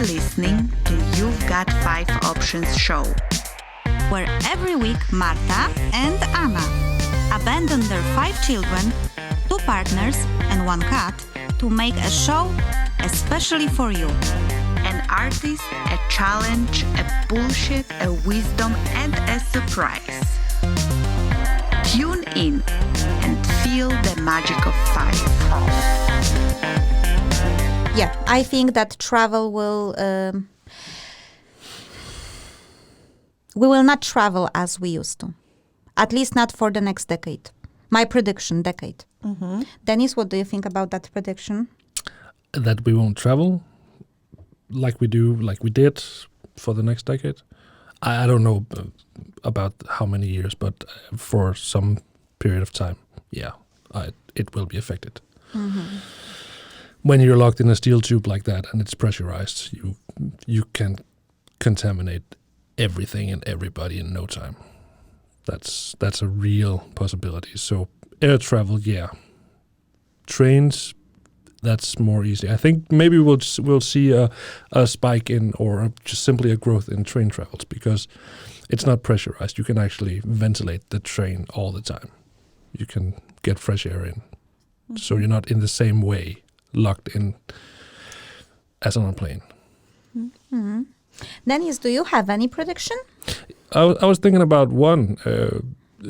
listening to You've Got 5 Options show, where every week Marta and Anna abandon their 5 children, 2 partners and 1 cat to make a show especially for you. An artist, a challenge, a bullshit, a wisdom and a surprise. Tune in and feel the magic of 5. Yeah, I think that travel will... we will not travel as we used to. At least not for the next decade. My prediction, decade. Mm-hmm. Dennis, what do you think about that prediction? That we won't travel like we did for the next decade. I don't know about how many years, but for some period of time, yeah, it will be affected. Mm-hmm. When you're locked in a steel tube like that and it's pressurized, you can contaminate everything and everybody in no time. That's a real possibility. So air travel, yeah. Trains, that's more easy. I think maybe we'll see a spike in, or just simply a growth in train travels, because it's not pressurized. You can actually ventilate the train all the time. You can get fresh air in. Mm-hmm. So you're not in the same way locked in as on a plane. Mm-hmm. Dennis, do you have any prediction? I was thinking about one,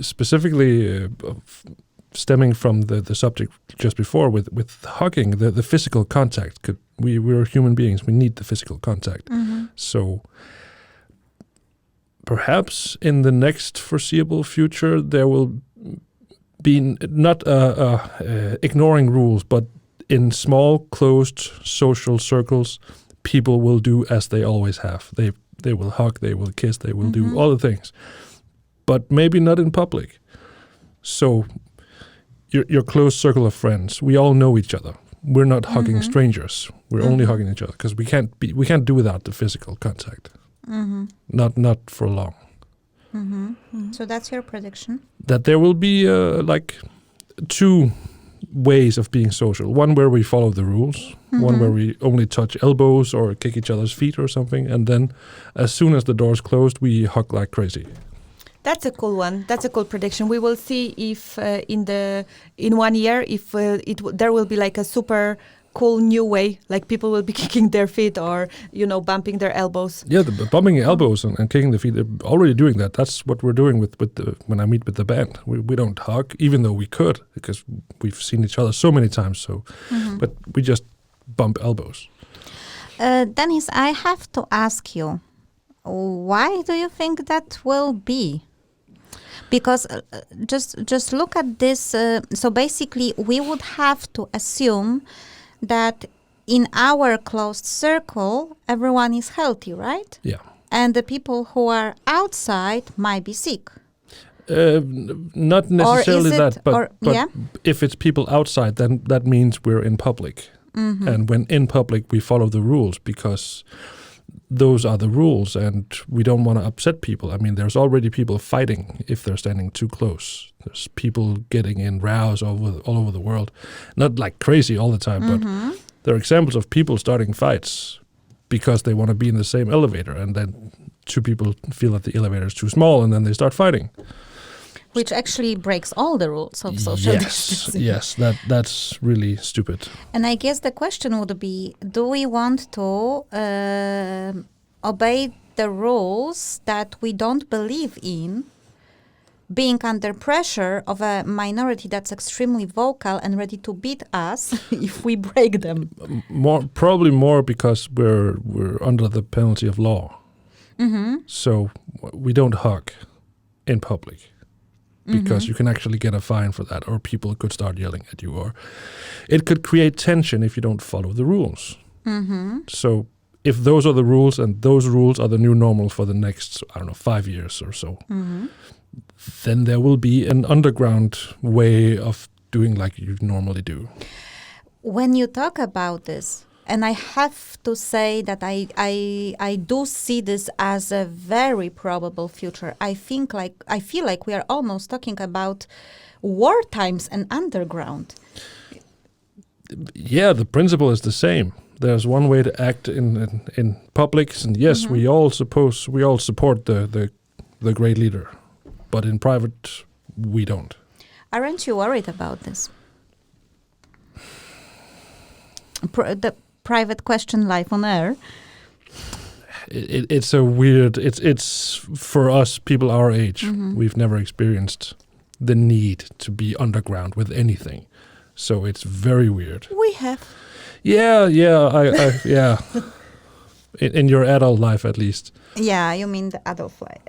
specifically stemming from the subject just before with hugging, the physical contact. We're human beings. We need the physical contact. Mm-hmm. So perhaps in the next foreseeable future, there will be not ignoring rules, but in small, closed social circles, people will do as they always have. They will hug, they will kiss, they will do all the things. But maybe not in public. So your close circle of friends, we all know each other. We're not hugging strangers. We're only hugging each other because we can't do without the physical contact. Mm-hmm. Not for long. Mm-hmm. Mm-hmm. So that's your prediction? That there will be like 2 ways of being social. One where we follow the rules, one where we only touch elbows or kick each other's feet or something, and then as soon as the door's closed, we hug like crazy. That's a cool one. That's a cool prediction. We will see if in 1 year if there will be like a super cool new way, like people will be kicking their feet or bumping their elbows. Yeah, the bumping elbows and kicking the feet, they're already doing that. That's what we're doing with when I meet with the band. We don't hug, even though we could, because we've seen each other so many times. So, but we just bump elbows. Dennis, I have to ask you, why do you think that will be? Because just look at this. So basically, we would have to assume that in our closed circle, everyone is healthy, right? Yeah. And the people who are outside might be sick. Not necessarily that, but yeah? If it's people outside, then that means we're in public. Mm-hmm. And when in public, we follow the rules because those are the rules and we don't want to upset people. I mean, there's already people fighting if they're standing too close. There's people getting in rows all over the world. Not like crazy all the time, but there are examples of people starting fights because they want to be in the same elevator, and then 2 people feel that the elevator is too small and then they start fighting. Which actually breaks all the rules of social distancing. Yes, that's really stupid. And I guess the question would be, do we want to obey the rules that we don't believe in, being under pressure of a minority that's extremely vocal and ready to beat us if we break them? Probably more because we're under the penalty of law. Mm-hmm. So we don't hug in public. Because you can actually get a fine for that, or people could start yelling at you, or it could create tension if you don't follow the rules. Mm-hmm. So if those are the rules, and those rules are the new normal for the next, 5 years or so, then there will be an underground way of doing like you normally do. When you talk about this, and I have to say that I do see this as a very probable future. I feel like we are almost talking about war times and underground. Yeah, the principle is the same. There's one way to act in public, and yes, we all support the great leader, but in private, we don't. Aren't you worried about this? The private question live on air. It's a weird. It's for us people our age. We've never experienced the need to be underground with anything, so it's very weird. We have. Yeah. Yeah. In your adult life, at least. Yeah, you mean the Adolf life.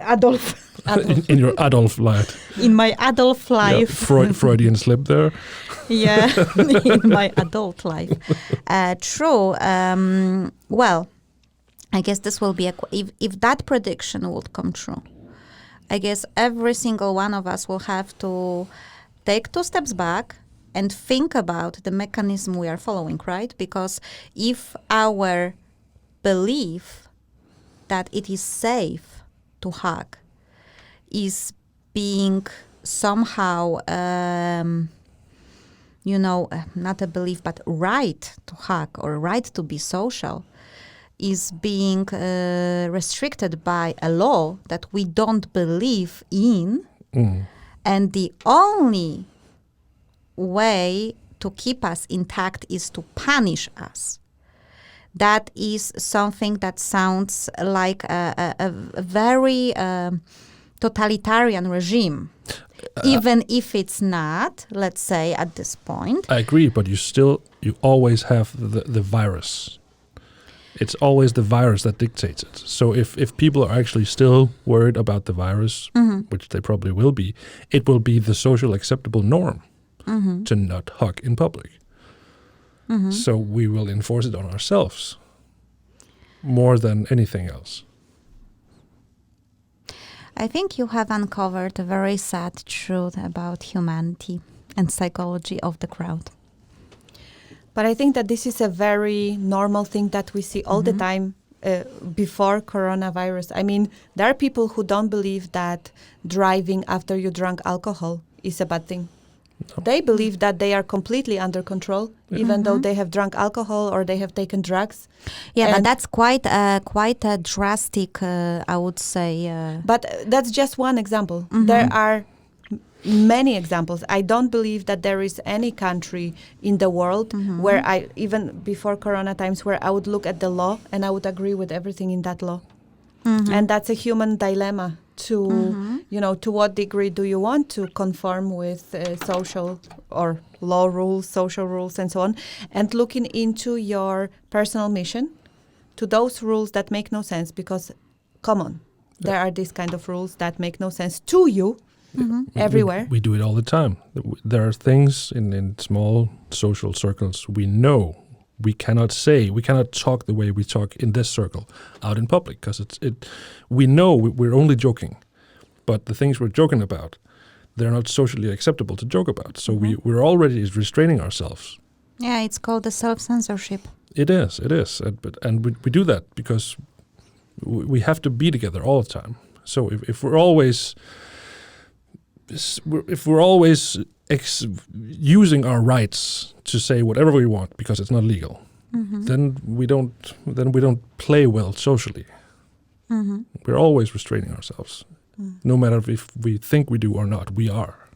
in your adult life. In my adult life. Yeah, Freudian slip there. Yeah, in my adult life. True. Well, I guess this will be if that prediction would come true, I guess every single one of us will have to take 2 steps back and think about the mechanism we are following, right? Because if our belief that it is safe to hug is being somehow, not a belief, but right to hug or right to be social, is being restricted by a law that we don't believe in. And the only way to keep us intact is to punish us. That is something that sounds like a very totalitarian regime. Even if it's not, let's say, at this point. I agree, but you always have the virus. It's always the virus that dictates it. So if people are actually still worried about the virus, which they probably will be, it will be the social acceptable norm to not hug in public. So we will enforce it on ourselves more than anything else. I think you have uncovered a very sad truth about humanity and psychology of the crowd. But I think that this is a very normal thing that we see all the time before coronavirus. I mean, there are people who don't believe that driving after you drank alcohol is a bad thing. No. They believe that they are completely under control, even though they have drunk alcohol or they have taken drugs. Yeah, but that's quite a drastic, I would say. But that's just one example. There are many examples. I don't believe that there is any country in the world where even before Corona times, where I would look at the law and I would agree with everything in that law. And that's a human dilemma to, to what degree do you want to conform with social or law rules, social rules, and so on, and looking into your personal mission to those rules that make no sense, because, come on, there are these kind of rules that make no sense to you everywhere. We do it all the time. There are things in small social circles we know we cannot say, we cannot talk the way we talk in this circle out in public, because we know we're only joking, but the things we're joking about, they're not socially acceptable to joke about. So we're already restraining ourselves. Yeah, it's called the self-censorship. It is, and we do that because we have to be together all the time. So if we're always using our rights to say whatever we want because it's not legal, then we don't play well socially. We're always restraining ourselves, no matter if we think we do or not. We are.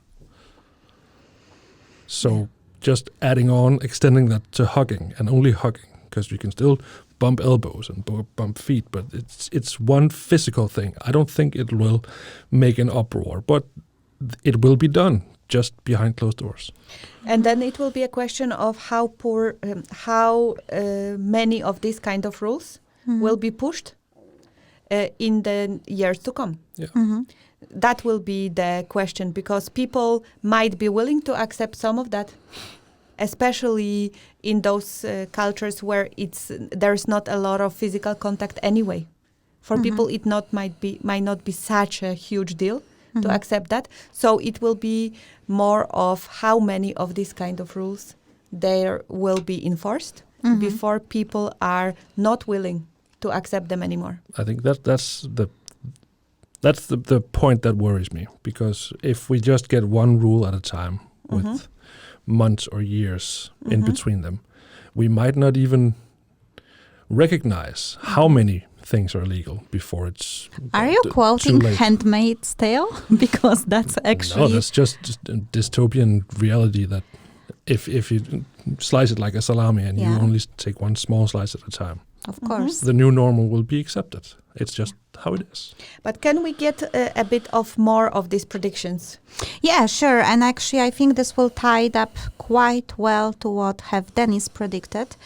So just adding on, extending that to hugging, and only hugging, because you can still bump elbows and bump feet, but it's one physical thing. I don't think it will make an uproar, but it will be done just behind closed doors. And then it will be a question of how many of these kind of rules will be pushed in the years to come. Yeah. That will be the question, because people might be willing to accept some of that, especially in those cultures where there's not a lot of physical contact anyway. For people, it might not be such a huge deal to accept that. So it will be more of how many of these kind of rules there will be enforced before people are not willing to accept them anymore. I think that's the point that worries me, because if we just get one rule at a time with months or years in between them, we might not even recognize how many things are illegal before it's Are you too quoting late. Handmaid's Tale? Because that's actually... No, that's just a dystopian reality that if you slice it like a salami and you Yeah. only take one small slice at a time, Of course. the new normal will be accepted. It's just how it is. But can we get a bit of more of these predictions? Yeah, sure. And actually, I think this will tie it up quite well to what have Dennis predicted.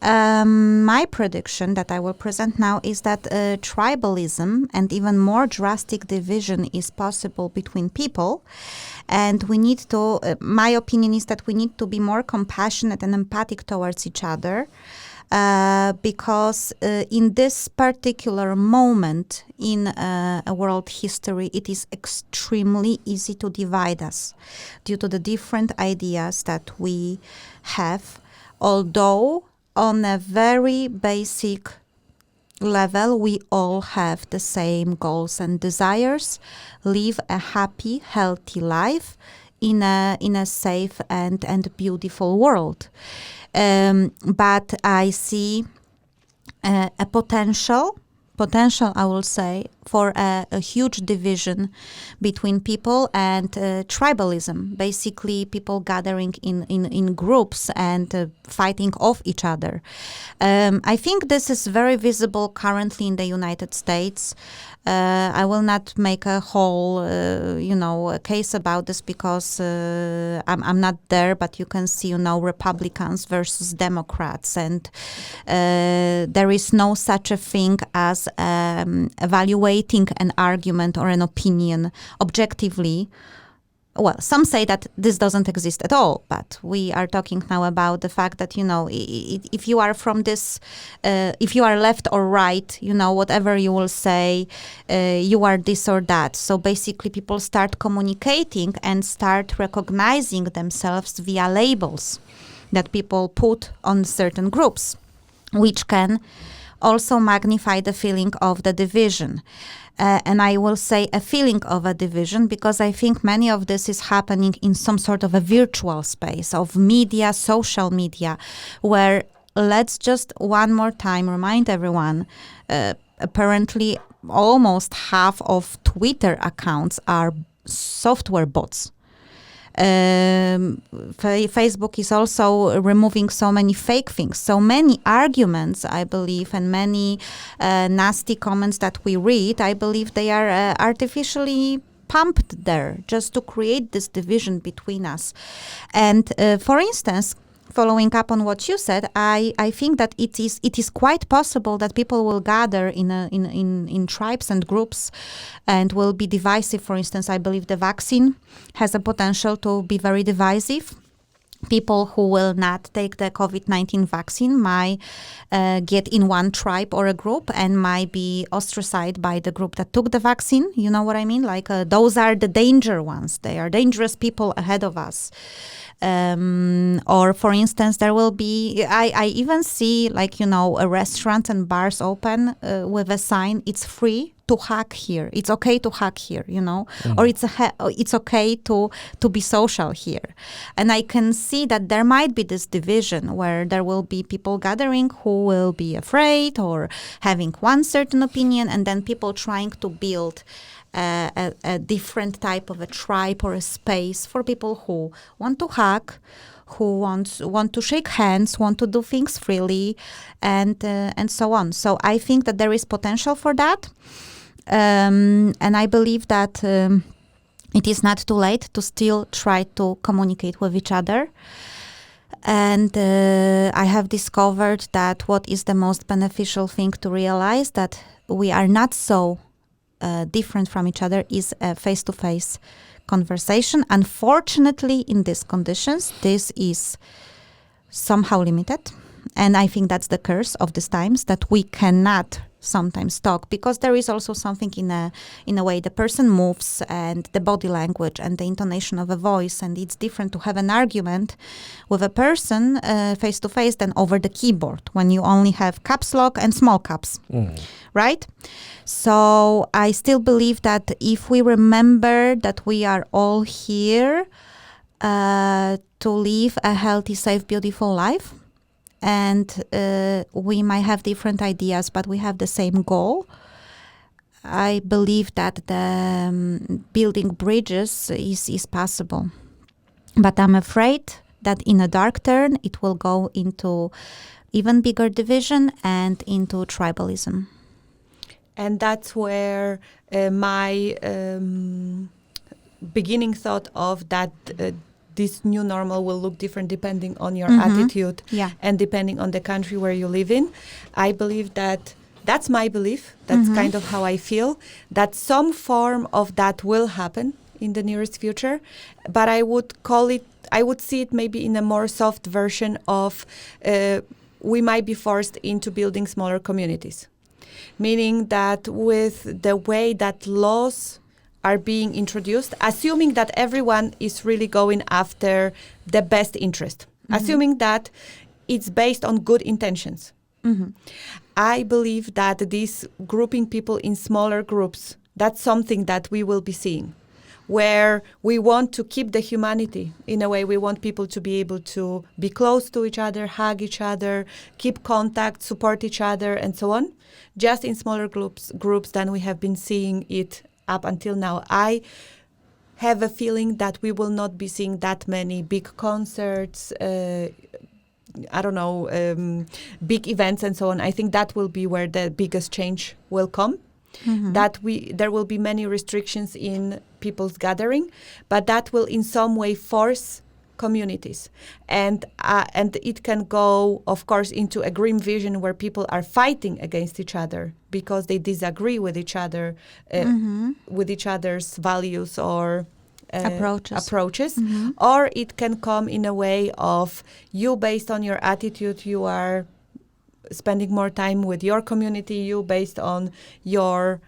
My prediction that I will present now is that tribalism and even more drastic division is possible between people. And we need to, my opinion is that we need to be more compassionate and empathic towards each other. Because in this particular moment in a world history, it is extremely easy to divide us due to the different ideas that we have, although on a very basic level, we all have the same goals and desires, live a happy, healthy life in a safe and beautiful world. But I see a potential, I will say, for a huge division between people and tribalism. Basically, people gathering in groups and fighting off each other. I think this is very visible currently in the United States. I will not make a whole, case about this because I'm not there, but you can see, Republicans versus Democrats, and there is no such a thing as evaluating an argument or an opinion objectively. Well, some say that this doesn't exist at all, but we are talking now about the fact that, if you are from this, if you are left or right, whatever you will say, you are this or that. So basically people start communicating and start recognizing themselves via labels that people put on certain groups, which can also magnify the feeling of the division. And I will say a feeling of a division because I think many of this is happening in some sort of a virtual space of media, social media, where let's just one more time remind everyone, apparently almost half of Twitter accounts are software bots. Facebook is also removing so many fake things, so many arguments, I believe, and many nasty comments that we read, I believe they are artificially pumped there just to create this division between us. And for instance, following up on what you said, I think that it is quite possible that people will gather in tribes and groups and will be divisive. For instance, I believe the vaccine has a potential to be very divisive. People who will not take the COVID-19 vaccine might get in one tribe or a group and might be ostracized by the group that took the vaccine. You know what I mean? Like those are the danger ones. They are dangerous people ahead of us. Or for instance, there will be, I even see a restaurant and bars open with a sign, it's free to hug here. It's okay to hug here, or it's okay to be social here. And I can see that there might be this division where there will be people gathering who will be afraid or having one certain opinion, and then people trying to build a different type of a tribe or a space for people who want to hug, who want to shake hands, want to do things freely, and so on. So I think that there is potential for that, and I believe that it is not too late to still try to communicate with each other. And I have discovered that what is the most beneficial thing to realize, that we are not so different from each other, is a face-to-face conversation. Unfortunately, in these conditions, this is somehow limited. And I think that's the curse of these times, that we cannot sometimes talk, because there is also something in a way the person moves and the body language and the intonation of a voice, and it's different to have an argument with a person face to face than over the keyboard when you only have caps lock and small caps, right? So I still believe that if we remember that we are all here to live a healthy, safe, beautiful life, and we might have different ideas, but we have the same goal. I believe that the building bridges is possible. But I'm afraid that in a dark turn, it will go into even bigger division and into tribalism. And that's where my beginning thought of that this new normal will look different depending on your attitude and depending on the country where you live in. I believe that's my belief. That's kind of how I feel, that some form of that will happen in the nearest future. But I would see it maybe in a more soft version of we might be forced into building smaller communities. Meaning that with the way that laws are being introduced, assuming that everyone is really going after the best interest, assuming that it's based on good intentions. I believe that this grouping people in smaller groups, that's something that we will be seeing, where we want to keep the humanity. In a way, we want people to be able to be close to each other, hug each other, keep contact, support each other, and so on, just in smaller groups than we have been seeing it up until now. I have a feeling that we will not be seeing that many big concerts, big events and so on. I think that will be where the biggest change will come. That there will be many restrictions in people's gathering, but that will in some way force communities, and it can go, of course, into a grim vision where people are fighting against each other because they disagree with each other, with each other's values or approaches. Or it can come in a way of you, based on your attitude, you are spending more time with your community, you based on your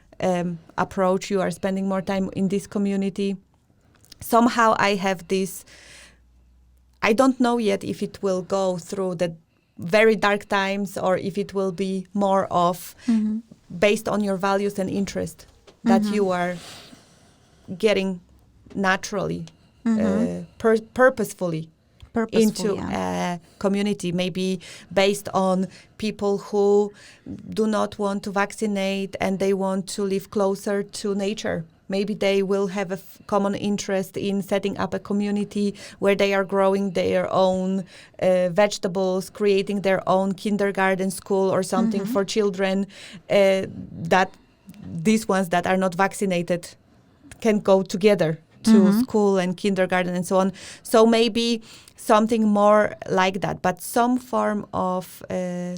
approach, you are spending more time in this community. Somehow I have this, I don't know yet if it will go through the very dark times or if it will be more of based on your values and interest that you are getting naturally, purposefully into a community, maybe based on people who do not want to vaccinate and they want to live closer to nature. Maybe they will have a common interest in setting up a community where they are growing their own vegetables, creating their own kindergarten school or something for children, that these ones that are not vaccinated can go together to school and kindergarten and so on. So maybe something more like that, but some form of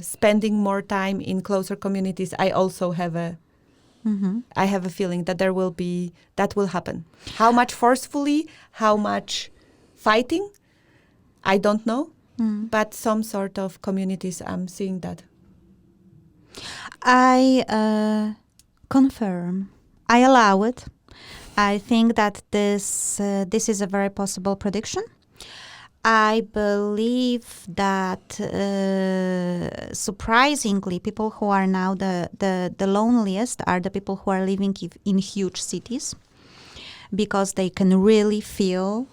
spending more time in closer communities. I also have I have a feeling that that will happen. How much forcefully, how much fighting, I don't know, but some sort of communities, I'm seeing that. I confirm. I allow it. I think that this is a very possible prediction. I believe that surprisingly, people who are now the loneliest are the people who are living in huge cities, because they can really feel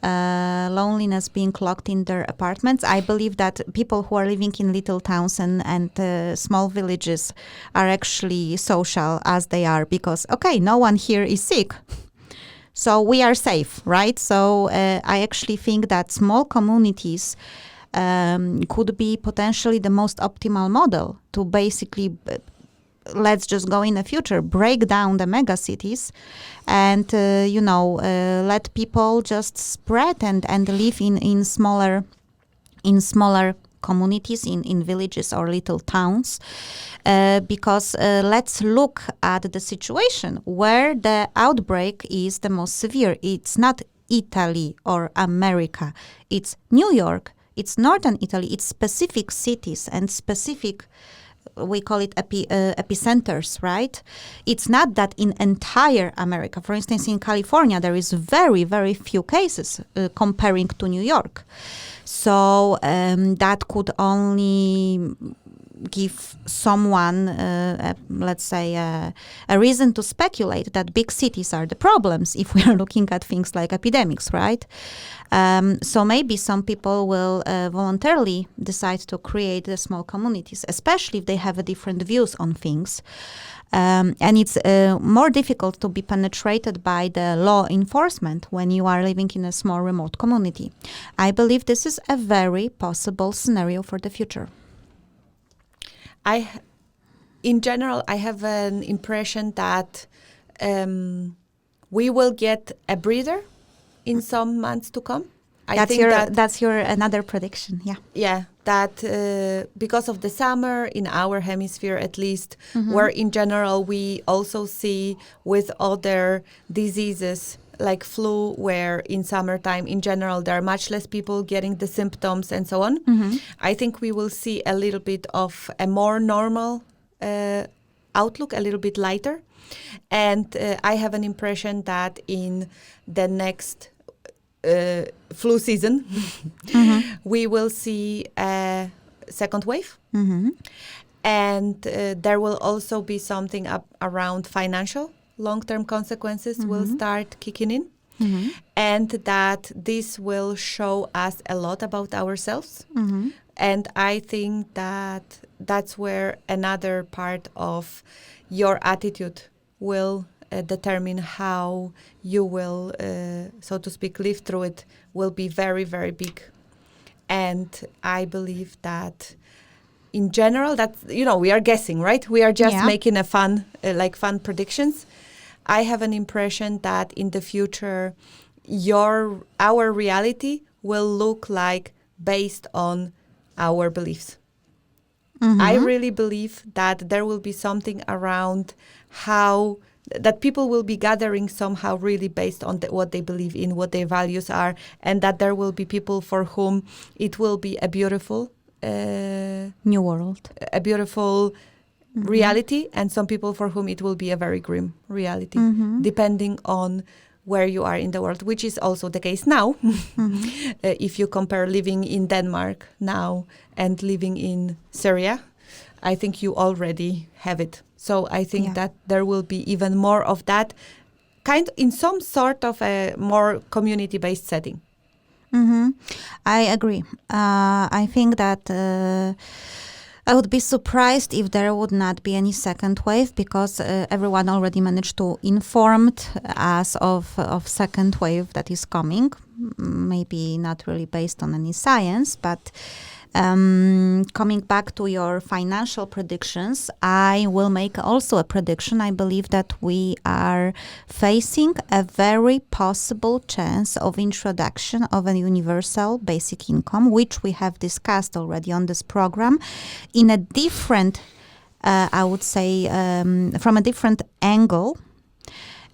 loneliness being locked in their apartments. I believe that people who are living in little towns and small villages are actually social as they are, because, okay, no one here is sick. So we are safe, right? So I actually think that small communities could be potentially the most optimal model to basically, let's just go in the future, break down the mega cities and, let people just spread and live in smaller communities, in villages or little towns, because let's look at the situation where the outbreak is the most severe. It's not Italy or America, it's New York, it's northern Italy, it's specific cities and specific, we call it epicenters, right? It's not that in entire America. For instance, in California, there is very, very few cases comparing to New York. So that could only give someone, let's say, a reason to speculate that big cities are the problems if we are looking at things like epidemics, right? So maybe some people will voluntarily decide to create the small communities, especially if they have a different views on things. And it's more difficult to be penetrated by the law enforcement when you are living in a small remote community. I believe this is a very possible scenario for the future. In general, I have an impression that we will get a breather in some months to come. That's your another prediction, yeah. Yeah, that because of the summer in our hemisphere at least, where in general we also see with other diseases like flu, where in summertime in general there are much less people getting the symptoms and so on. I think we will see a little bit of a more normal outlook, a little bit lighter. And I have an impression that in the next flu season, we will see a second wave. And there will also be something up around financial long-term consequences will start kicking in. And that this will show us a lot about ourselves. And I think that that's where another part of your attitude will determine how you will, so to speak, live through it, will be very, very big. And I believe that in general, that, we are guessing, right? We are just making a fun predictions. I have an impression that in the future, our reality will look like based on our beliefs. I really believe that there will be something around how that people will be gathering somehow really based on what they believe in, what their values are, and that there will be people for whom it will be a beautiful new world, a beautiful reality, and some people for whom it will be a very grim reality, depending on where you are in the world, which is also the case now. If you compare living in Denmark now and living in Syria, I think you already have it. So I think that there will be even more of that kind in some sort of a more community-based setting. I agree. I think that I would be surprised if there would not be any second wave, because everyone already managed to inform us of second wave that is coming. Maybe not really based on any science, but coming back to your financial predictions, I will make also a prediction. I believe that we are facing a very possible chance of introduction of a universal basic income, which we have discussed already on this program, in a different, I would say, from a different angle.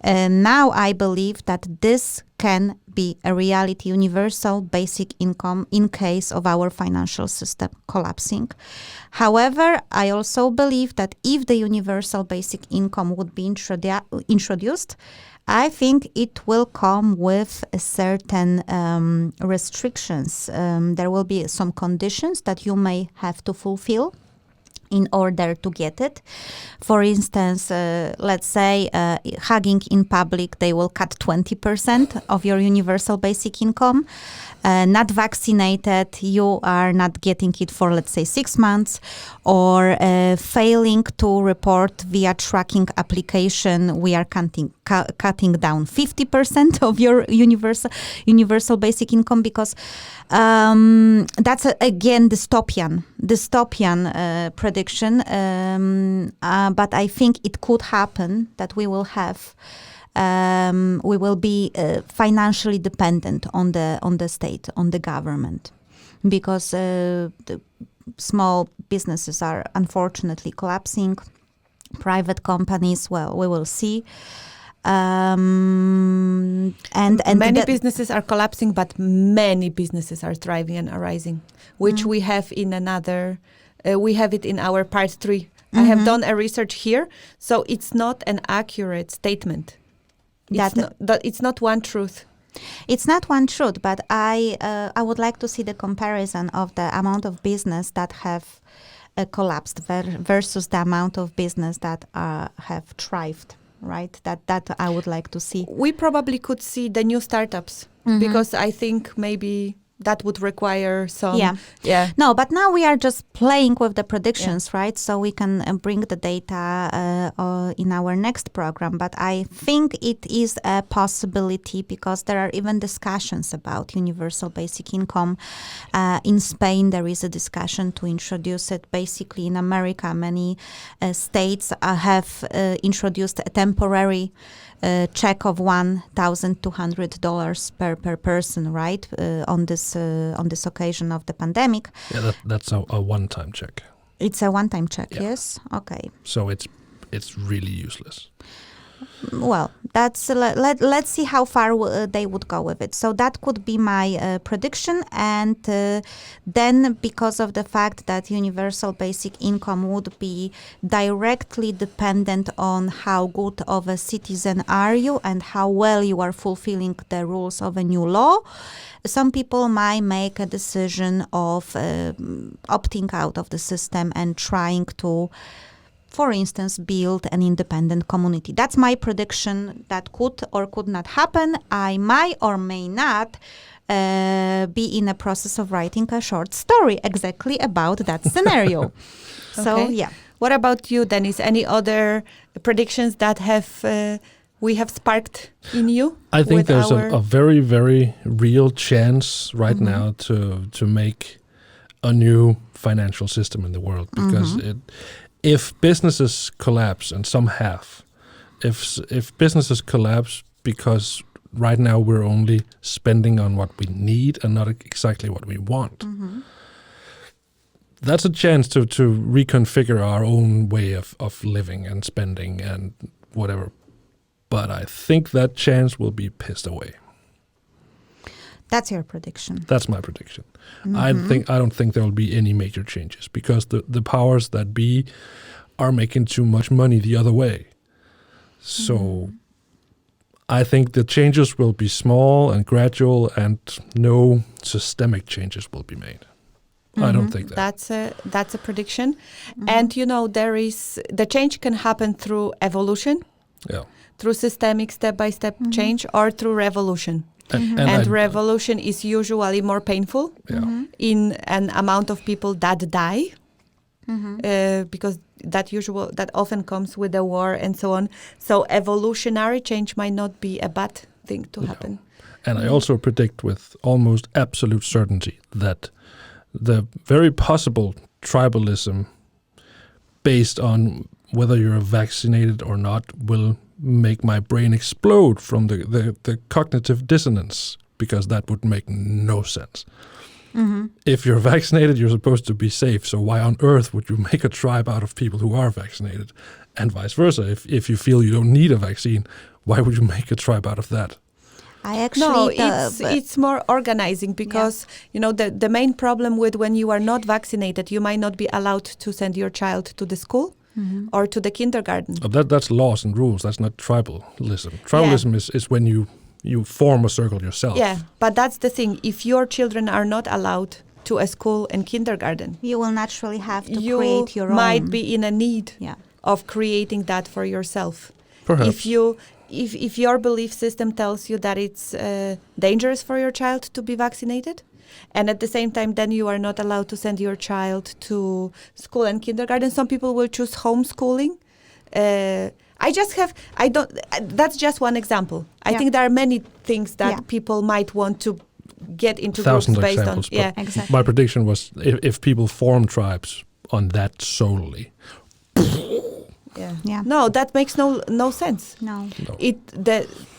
Now I believe that this can be a reality, universal basic income, in case of our financial system collapsing. However, I also believe that if the universal basic income would be introduced, I think it will come with a certain restrictions. There will be some conditions that you may have to fulfill in order to get it. For instance, let's say hugging in public, they will cut 20% of your universal basic income. Not vaccinated, you are not getting it for, let's say, 6 months, or failing to report via tracking application, we are cutting down 50% of your universal basic income, because that's again dystopian prediction. But I think it could happen that we will have. We will be financially dependent on the state, on the government, because the small businesses are unfortunately collapsing. Private companies, well, we will see. And many businesses are collapsing, but many businesses are thriving and arising, which we have in another. We have it in our part 3. I have done a research here, so it's not an accurate statement. It's not one truth. It's not one truth, but I would like to see the comparison of the amount of business that have collapsed versus the amount of business that have thrived, right? That I would like to see. We probably could see the new startups because I think maybe that would require some. Yeah. No, but now we are just playing with the predictions, right? So we can bring the data in our next program. But I think it is a possibility because there are even discussions about universal basic income. In Spain, there is a discussion to introduce it. Basically, in America, many states have introduced a temporary check of $1,200 per person, right? On this occasion of the pandemic. Yeah, that's a one-time check. It's a one-time check, Yeah. yes? Okay. So it's really useless. Well, that's let's see how far they would go with it. So that could be my prediction. And then because of the fact that universal basic income would be directly dependent on how good of a citizen are you and how well you are fulfilling the rules of a new law, some people might make a decision of opting out of the system and trying to, for instance, build an independent community. That's my prediction. That could or could not happen. I might or may not be in a process of writing a short story exactly about that scenario. So, Okay. yeah. What about you, Dennis? Any other predictions that we have sparked in you? I think with there's our- a very, very real chance right now to make a new financial system in the world because if businesses collapse, and some have, if businesses collapse because right now we're only spending on what we need and not exactly what we want, that's a chance to reconfigure our own way of living and spending and whatever. But I think that chance will be pissed away. That's your prediction. That's my prediction. I don't think there will be any major changes because the powers that be are making too much money the other way. So I think the changes will be small and gradual and no systemic changes will be made. I don't think that. That's a prediction. And the change can happen through evolution, Yeah. through systemic step-by-step change, or through revolution. And Revolution is usually more painful in an amount of people that die, because that often comes with a war and so on. So evolutionary change might not be a bad thing to happen. And I also predict with almost absolute certainty that the very possible tribalism based on whether you're vaccinated or not will make my brain explode from the cognitive dissonance, because that would make no sense. If you're vaccinated, you're supposed to be safe. So why on earth would you make a tribe out of people who are vaccinated? And vice versa. If you feel you don't need a vaccine, why would you make a tribe out of that? I actually... it's more organizing because, the main problem with when you are not vaccinated, you might not be allowed to send your child to the school or to the kindergarten. That's laws and rules. That's not tribalism. Tribalism is when you form a circle yourself. Yeah, but that's the thing. If your children are not allowed to a school and kindergarten, you will naturally have to you create your own. might be in a need Yeah. of creating that for yourself. Perhaps. If your belief system tells you that it's dangerous for your child to be vaccinated, and at the same time then you are not allowed to send your child to school and kindergarten, some people will choose homeschooling. That's just one example. I think there are many things that people might want to get into groups based examples, on. Yeah, exactly. My prediction was if people form tribes on that solely. Yeah. No, that makes no sense. No.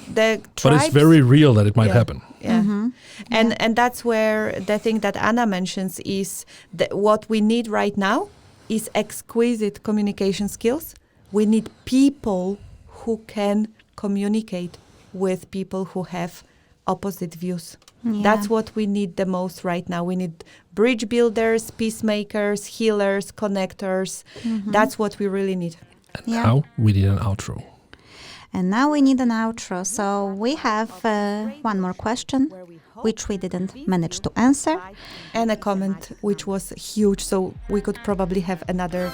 The But tribes, it's very real that it might happen. Yeah. And that's where the thing that Anna mentions is that what we need right now is exquisite communication skills. We need people who can communicate with people who have opposite views. Yeah. That's what we need the most right now. We need bridge builders, peacemakers, healers, connectors. That's what we really need. And now we need an outro. And now we need an outro. So we have one more question, which we didn't manage to answer. And a comment which was huge, so we could probably have another